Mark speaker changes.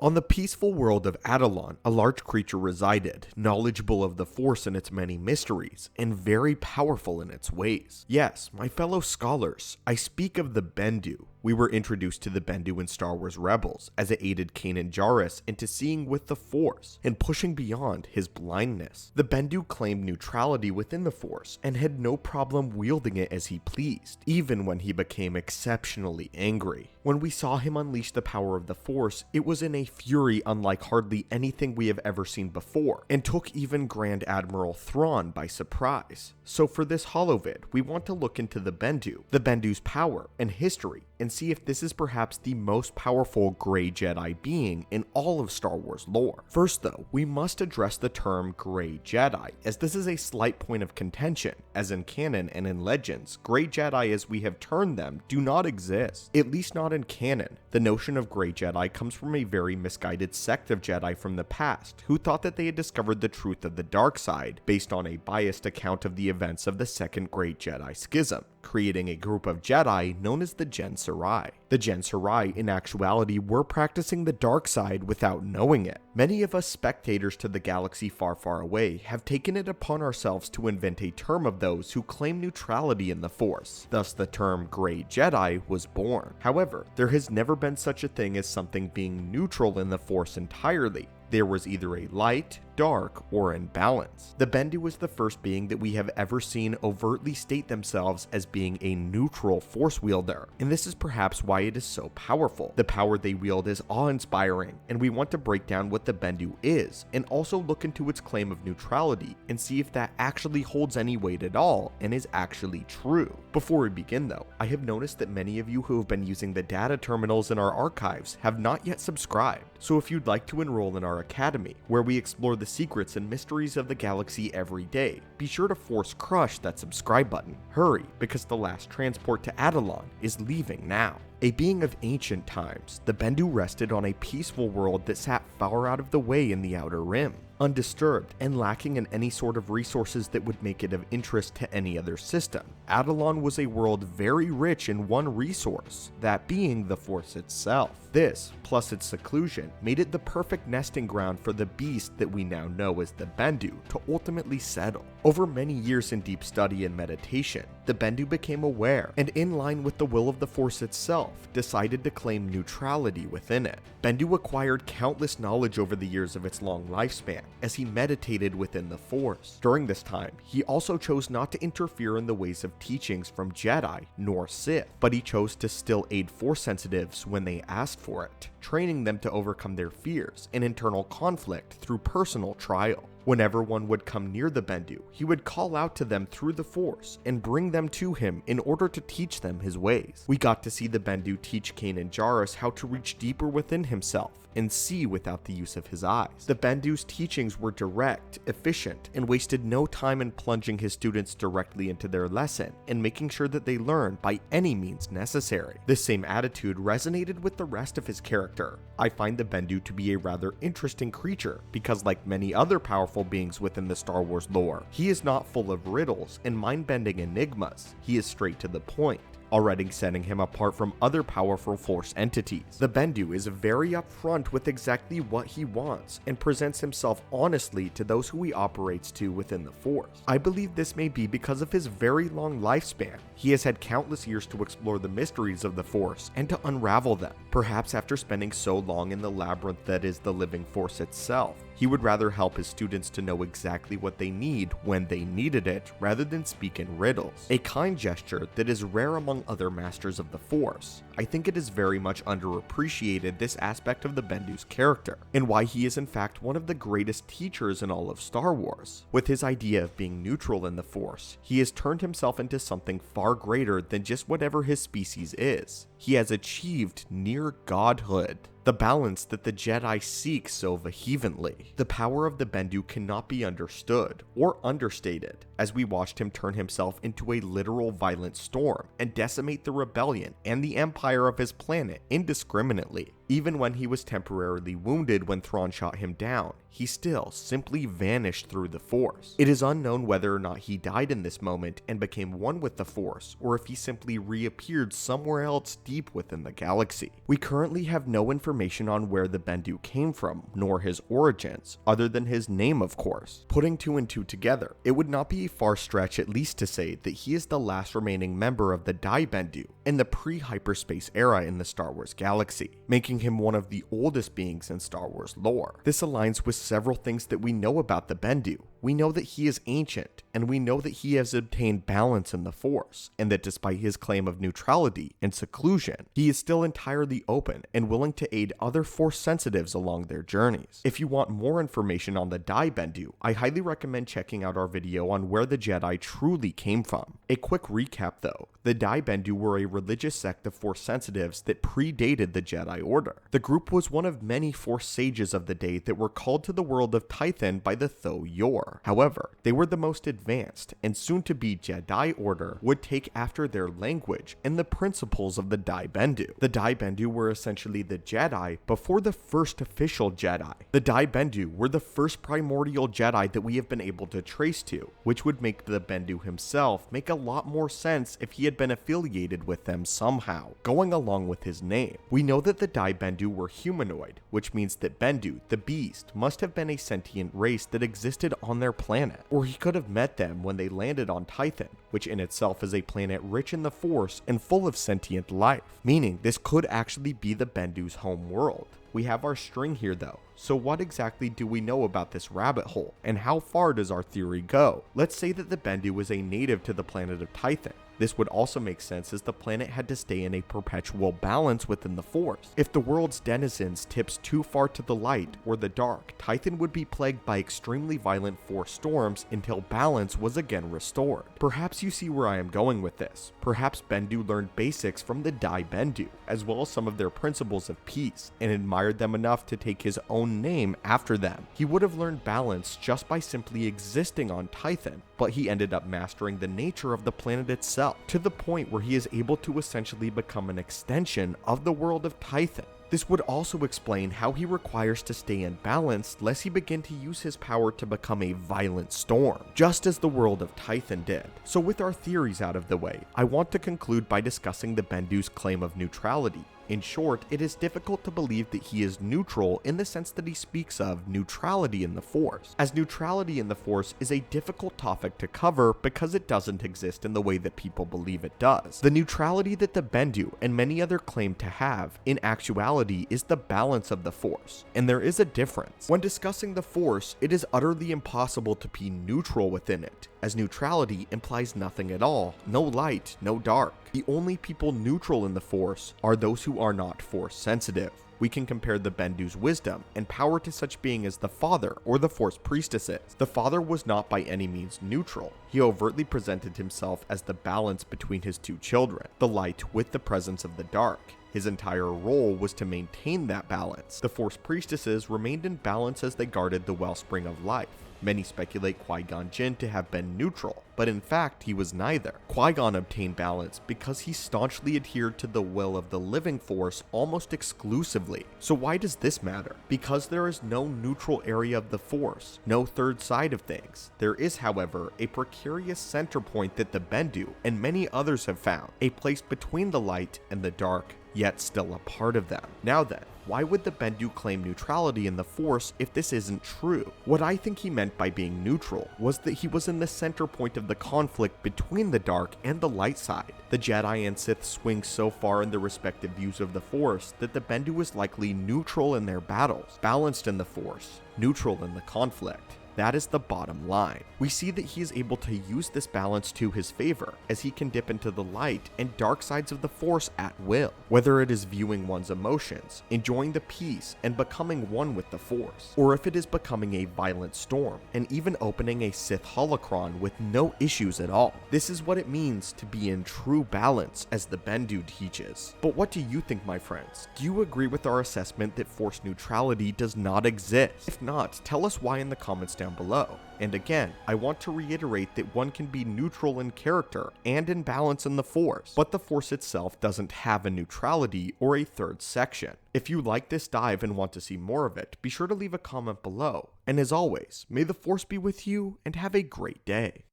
Speaker 1: On the peaceful world of Adelon, a large creature resided, knowledgeable of the Force and its many mysteries, and very powerful in its ways. Yes, my fellow scholars, I speak of the Bendu. We were introduced to the Bendu in Star Wars Rebels, as it aided Kanan Jarrus into seeing with the Force, and pushing beyond his blindness. The Bendu claimed neutrality within the Force, and had no problem wielding it as he pleased, even when he became exceptionally angry. When we saw him unleash the power of the Force, it was in a fury unlike hardly anything we have ever seen before, and took even Grand Admiral Thrawn by surprise. So for this holovid, we want to look into the Bendu's power and history, and see if this is perhaps the most powerful Grey Jedi being in all of Star Wars lore. First though, we must address the term Grey Jedi, as this is a slight point of contention, as in canon and in legends, Grey Jedi as we have termed them do not exist, at least not in canon. The notion of Grey Jedi comes from a very misguided sect of Jedi from the past, who thought that they had discovered the truth of the dark side, based on a biased account of the events of the Second Great Jedi Schism, creating a group of Jedi known as the Gensarai. The Gensarai, in actuality, were practicing the dark side without knowing it. Many of us spectators to the galaxy far, far away have taken it upon ourselves to invent a term of those who claim neutrality in the Force. Thus, the term Grey Jedi was born. However, there has never been such a thing as something being neutral in the Force entirely. There was either a light, dark, or in balance. The Bendu was the first being that we have ever seen overtly state themselves as being a neutral Force wielder, and this is perhaps why it is so powerful. The power they wield is awe-inspiring, and we want to break down what the Bendu is, and also look into its claim of neutrality, and see if that actually holds any weight at all, and is actually true. Before we begin though, I have noticed that many of you who have been using the data terminals in our archives have not yet subscribed, so if you'd like to enroll in our academy, where we explore the secrets and mysteries of the galaxy every day, be sure to force crush that subscribe button. Hurry, because the last transport to Adelon is leaving now. A being of ancient times, the Bendu rested on a peaceful world that sat far out of the way in the Outer Rim, undisturbed and lacking in any sort of resources that would make it of interest to any other system. Adelon was a world very rich in one resource, that being the Force itself. This, plus its seclusion, made it the perfect nesting ground for the beast that we now know as the Bendu to ultimately settle. Over many years in deep study and meditation, the Bendu became aware, and in line with the will of the Force itself, decided to claim neutrality within it. Bendu acquired countless knowledge over the years of its long lifespan, as he meditated within the Force. During this time, he also chose not to interfere in the ways of teachings from Jedi nor Sith, but he chose to still aid Force sensitives when they asked for it, training them to overcome their fears and internal conflict through personal trial. Whenever one would come near the Bendu, he would call out to them through the Force and bring them to him in order to teach them his ways. We got to see the Bendu teach Kanan Jarrus how to reach deeper within himself and see without the use of his eyes. The Bendu's teachings were direct, efficient, and wasted no time in plunging his students directly into their lesson and making sure that they learn by any means necessary. This same attitude resonated with the rest of his character. I find the Bendu to be a rather interesting creature because, like many other powerful beings within the Star Wars lore, he is not full of riddles and mind-bending enigmas. He is straight to the point, already setting him apart from other powerful Force entities. The Bendu is very upfront with exactly what he wants and presents himself honestly to those who he operates to within the Force. I believe this may be because of his very long lifespan. He has had countless years to explore the mysteries of the Force and to unravel them. Perhaps after spending so long in the labyrinth that is the living Force itself, he would rather help his students to know exactly what they need when they needed it, rather than speak in riddles. A kind gesture that is rare among other masters of the Force. I think it is very much underappreciated, this aspect of the Bendu's character, and why he is in fact one of the greatest teachers in all of Star Wars. With his idea of being neutral in the Force, he has turned himself into something far greater than just whatever his species is. He has achieved near godhood, the balance that the Jedi seek so vehemently. The power of the Bendu cannot be understood or understated, as we watched him turn himself into a literal violent storm and decimate the rebellion and the empire of his planet indiscriminately. Even when he was temporarily wounded when Thrawn shot him down, he still simply vanished through the Force. It is unknown whether or not he died in this moment and became one with the Force, or if he simply reappeared somewhere else deep within the galaxy. We currently have no information on where the Bendu came from, nor his origins, other than his name of course. Putting two and two together, it would not be a far stretch at least to say that he is the last remaining member of the Dai Bendu in the pre-hyperspace era in the Star Wars galaxy, making him one of the oldest beings in Star Wars lore. This aligns with several things that we know about the Bendu. We know that he is ancient, and we know that he has obtained balance in the Force, and that despite his claim of neutrality and seclusion, he is still entirely open and willing to aid other Force sensitives along their journeys. If you want more information on the Dai Bendu, I highly recommend checking out our video on where the Jedi truly came from. A quick recap though, the Dai Bendu were a religious sect of Force sensitives that predated the Jedi Order. The group was one of many Force sages of the day that were called to the world of Tython by the Tho Yor. However, they were the most advanced, and soon-to-be Jedi Order would take after their language and the principles of the Dai Bendu. The Dai Bendu were essentially the Jedi before the first official Jedi. The Dai Bendu were the first primordial Jedi that we have been able to trace to, which would make the Bendu himself make a lot more sense if he had been affiliated with them somehow, going along with his name. We know that the Dai Bendu were humanoid, which means that Bendu, the beast, must have been a sentient race that existed on their planet, or he could have met them when they landed on Tython, which in itself is a planet rich in the Force and full of sentient life, meaning this could actually be the Bendu's home world. We have our string here though, so what exactly do we know about this rabbit hole, and how far does our theory go? Let's say that the Bendu is a native to the planet of Tython. This would also make sense as the planet had to stay in a perpetual balance within the Force. If the world's denizens tips too far to the light or the dark, Tython would be plagued by extremely violent Force storms until balance was again restored. Perhaps you see where I am going with this. Perhaps Bendu learned basics from the Dai Bendu, as well as some of their principles of peace, and admired them enough to take his own name after them. He would have learned balance just by simply existing on Tython, but he ended up mastering the nature of the planet itself, to the point where he is able to essentially become an extension of the world of Tython. This would also explain how he requires to stay in balance lest he begin to use his power to become a violent storm, just as the world of Tython did. So with our theories out of the way, I want to conclude by discussing the Bendu's claim of neutrality. In short, it is difficult to believe that he is neutral in the sense that he speaks of neutrality in the Force, as neutrality in the Force is a difficult topic to cover because it doesn't exist in the way that people believe it does. The neutrality that the Bendu and many other claim to have, in actuality, is the balance of the Force, and there is a difference. When discussing the Force, it is utterly impossible to be neutral within it, as neutrality implies nothing at all, no light, no dark. The only people neutral in the Force are those who are not Force sensitive. We can compare the Bendu's wisdom and power to such being as the Father or the Force priestesses. The Father was not by any means neutral. He overtly presented himself as the balance between his two children, the light with the presence of the dark. His entire role was to maintain that balance. The Force priestesses remained in balance as they guarded the wellspring of life. Many speculate Qui-Gon Jinn to have been neutral, but in fact he was neither. Qui-Gon obtained balance because he staunchly adhered to the will of the living Force almost exclusively. So why does this matter? Because there is no neutral area of the Force, no third side of things. There is, however, a precarious center point that the Bendu and many others have found, a place between the light and the dark, yet still a part of them. Now then, why would the Bendu claim neutrality in the Force if this isn't true? What I think he meant by being neutral was that he was in the center point of the conflict between the dark and the light side. The Jedi and Sith swing so far in their respective views of the Force that the Bendu is likely neutral in their battles, balanced in the Force, neutral in the conflict. That is the bottom line. We see that he is able to use this balance to his favor, as he can dip into the light and dark sides of the Force at will, whether it is viewing one's emotions, enjoying the peace, and becoming one with the Force, or if it is becoming a violent storm, and even opening a Sith holocron with no issues at all. This is what it means to be in true balance, as the Bendu teaches. But what do you think, my friends? Do you agree with our assessment that Force neutrality does not exist? If not, tell us why in the comments down down below. And again, I want to reiterate that one can be neutral in character and in balance in the Force, but the Force itself doesn't have a neutrality or a third section. If you like this dive and want to see more of it, be sure to leave a comment below. And as always, may the Force be with you and have a great day.